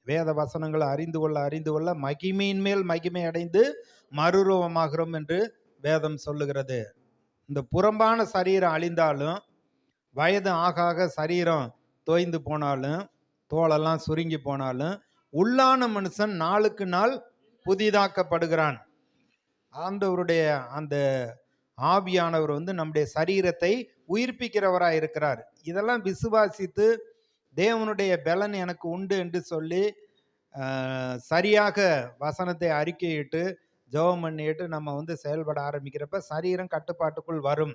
வேத வசனங்களை அறிந்து கொள்ள அறிந்து கொள்ள மகிமையின் மேல் மகிமை அடைந்து மறுரூபமாகிறோம் என்று வேதம் சொல்லுகிறது. இந்த புறம்பான சரீரம் அழிந்தாலும், வயது ஆக ஆக சரீரம் தோய்ந்து போனாலும், தோலெல்லாம் சுருங்கி போனாலும், உள்ளான மனுஷன் நாளுக்கு நாள் புதிதாக்கப்படுகிறான். ஆண்டவருடைய அந்த ஆவியானவர் நம்முடைய சரீரத்தை உயிர்ப்பிக்கிறவராய் இருக்கிறார். இதெல்லாம் விசுவாசித்து தேவனுடைய பலன் எனக்கு உண்டு என்று சொல்லி சரியாக வசனத்தை அறிக்கையிட்டு ஜெபம் பண்ணிட்டு நம்ம செயல்பட ஆரம்பிக்கிறப்ப சரீரம் கட்டுப்பாட்டுக்குள் வரும்.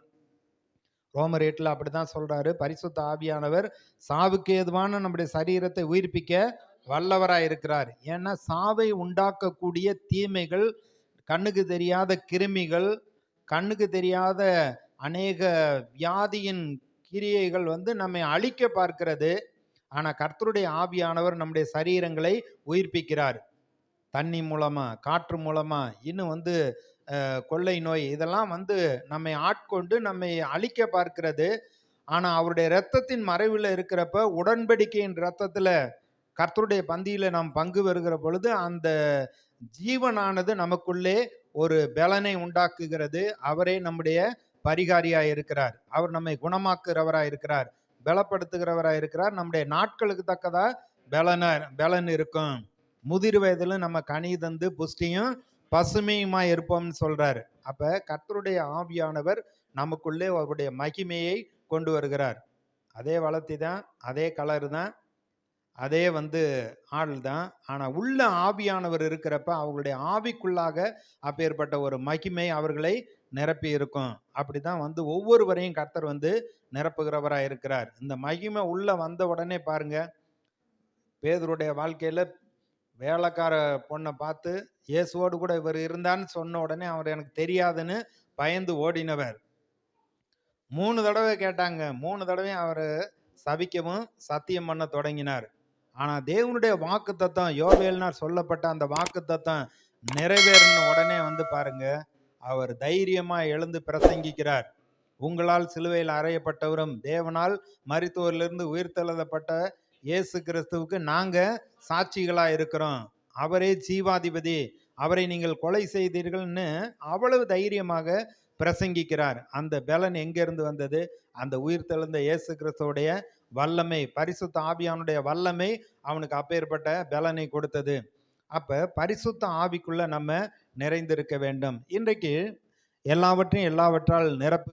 ரோமர் 8 அப்படிதான் சொல்றாரு. பரிசுத்த ஆவியானவர் சாவுக்கு ஏதுவான நம்முடைய சரீரத்தை உயிர்ப்பிக்க வல்லவராய் இருக்கிறார். ஏன்னா சாவை உண்டாக்கக்கூடிய தீமைகள், கண்ணுக்கு தெரியாத கிருமிகள், கண்ணுக்கு தெரியாத அநேக வியாதியின் கிரியைகள் நம்மை அழிக்க பார்க்கிறது. ஆனா கர்த்தருடைய ஆவியானவர் நம்முடைய சரீரங்களை உயிர்ப்பிக்கிறார். தண்ணி மூலமா, காற்று மூலமா, இன்னும் கொள்ளை நோய் இதெல்லாம் நம்மை ஆட்கொண்டு நம்மை அழிக்க பார்க்கிறது. ஆனா அவருடைய இரத்தத்தின் மறைவில் இருக்கிறப்ப, உடன்படிக்கையின் இரத்தத்துல கர்த்தருடைய பந்தியில நாம் பங்கு பெறுகிற பொழுது அந்த ஜீவனானது நமக்குள்ளே ஒரு பலனை உண்டாக்குகிறது. அவரே நம்முடைய பரிகாரியாய் இருக்கிறார். அவர் நம்மை குணமாக்குகிறவராய் இருக்கிறார், பலப்படுத்துகிறவராய் இருக்கிறார். நம்முடைய நாட்களுக்கு தக்கதா பலன் இருக்கும். முதிர் வயதுல நம்ம கனி தந்து புஷ்டியும் பசுமையுமா இருப்போம்னு சொல்றாரு. அப்ப கர்த்தருடைய ஆவியானவர் நமக்குள்ளே அவருடைய மகிமையை கொண்டு வருகிறார். அதே வளர்த்தி தான், அதே கலர் தான், அதே ஆள் தான். ஆனா உள்ள ஆவியானவர் இருக்கிறப்ப அவர்களுடைய ஆவிக்குள்ளாக அப்பேற்பட்ட ஒரு மகிமை அவர்களை நிரப்பி இருக்கும். அப்படிதான் ஒவ்வொருவரையும் கர்த்தர் நிரப்புகிறவராய் இருக்கிறார். இந்த மகிமை உள்ள வந்த உடனே பாருங்க, பேதுருடைய வாழ்க்கையில வேலைக்கார பொண்ணை பார்த்து இயேசுவோடு கூட இவர் இருந்தான்னு சொன்ன உடனே அவர் எனக்கு தெரியாதுன்னு பயந்து ஓடினவர். 3 தடவை கேட்டாங்க. 3 தடவையும் அவர் சபிக்கவும் சத்தியம் பண்ண தொடங்கினார். ஆனா தேவனுடைய வாக்கு தத்தம், யோவேல்னார் சொல்லப்பட்ட அந்த வாக்கு தத்தம் நிறைவேறின உடனே பாருங்க, அவர் தைரியமா எழுந்து பிரசங்கிக்கிறார். உங்களால் சிலுவையில் அறையப்பட்டவரும் தேவனால் மரித்தோரிலிருந்து உயிர்த்தெழுதப்பட்ட இயேசு கிறிஸ்துவுக்கு நாங்க சாட்சிகளா இருக்கிறோம். அவரே ஜீவாதிபதி, அவரை நீங்கள் கொலை செய்தீர்கள்னு அவ்வளவு தைரியமாக பிரசங்கிக்கிறார். அந்த பலன் எங்கிருந்து வந்தது? அந்த உயிர்த்தெழுந்த இயேசு கிறிஸ்துவுடைய வல்லமை, பரிசுத்த ஆவியானுடைய வல்லமை அவனுக்கு அப்பேற்பட்ட பலனை கொடுத்தது. அப்ப பரிசுத்த ஆவிக்குள்ள நம்ம நிறைந்திருக்க வேண்டும். இன்றைக்கு எல்லாவற்றால் நிரப்பு